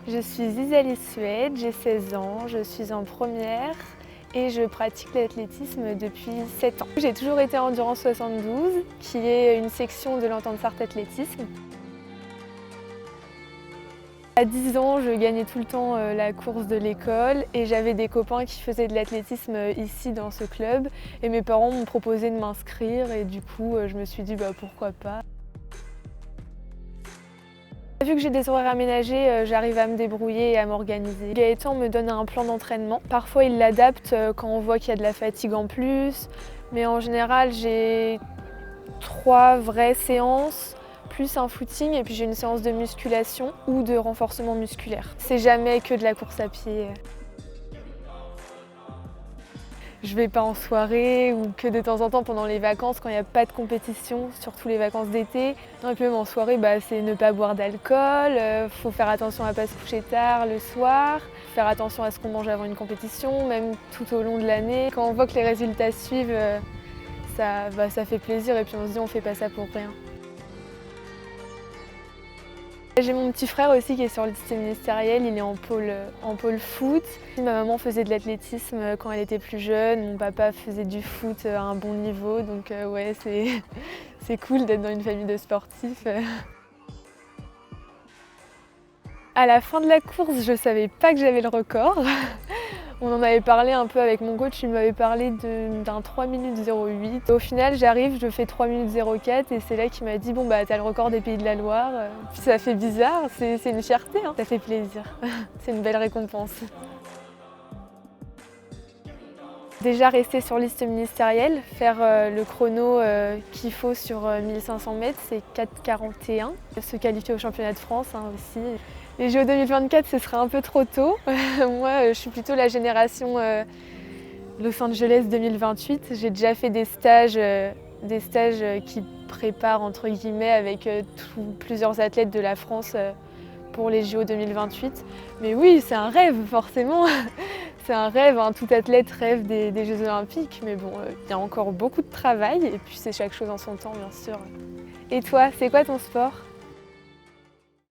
Je suis Isalie Suède, j'ai 16 ans, je suis en première et je pratique l'athlétisme depuis 7 ans. J'ai toujours été Endurance 72, qui est une section de l'Entente Sarthe Athlétisme. À 10 ans, je gagnais tout le temps la course de l'école et j'avais des copains qui faisaient de l'athlétisme ici dans ce club et mes parents m'ont proposé de m'inscrire et du coup je me suis dit pourquoi pas. Vu que j'ai des horaires aménagés, j'arrive à me débrouiller et à m'organiser. Gaëtan me donne un plan d'entraînement. Parfois il l'adapte quand on voit qu'il y a de la fatigue en plus, mais en général j'ai 3 vraies séances, plus un footing et puis j'ai une séance de musculation ou de renforcement musculaire. C'est jamais que de la course à pied. Je vais pas en soirée ou que de temps en temps pendant les vacances quand il n'y a pas de compétition, surtout les vacances d'été. Non, et puis même en soirée, c'est ne pas boire d'alcool, faut faire attention à pas se coucher tard le soir, faire attention à ce qu'on mange avant une compétition, même tout au long de l'année. Quand on voit que les résultats suivent, ça fait plaisir et puis on se dit on fait pas ça pour rien. J'ai mon petit frère aussi qui est sur le lycée ministériel, il est en pôle foot. Ma maman faisait de l'athlétisme quand elle était plus jeune, mon papa faisait du foot à un bon niveau, donc ouais, c'est cool d'être dans une famille de sportifs. À la fin de la course, je savais pas que j'avais le record. On en avait parlé un peu avec mon coach, il m'avait parlé d'un 3 minutes 08. Au final, j'arrive, je fais 3 minutes 04 et c'est là qu'il m'a dit t'as le record des Pays de la Loire. Puis ça fait bizarre, c'est une fierté, hein. Ça fait plaisir. C'est une belle récompense. Déjà rester sur liste ministérielle, faire le chrono qu'il faut sur 1500 mètres, c'est 4,41. Se qualifier au championnat de France aussi. Les JO 2024, ce serait un peu trop tôt. Moi, je suis plutôt la génération Los Angeles 2028. J'ai déjà fait des stages qui préparent entre guillemets avec plusieurs athlètes de la France pour les JO 2028. Mais oui, c'est un rêve forcément. C'est un rêve, hein. Tout athlète rêve des Jeux Olympiques. Mais bon, il y a encore beaucoup de travail et puis c'est chaque chose en son temps bien sûr. Et toi, c'est quoi ton sport ?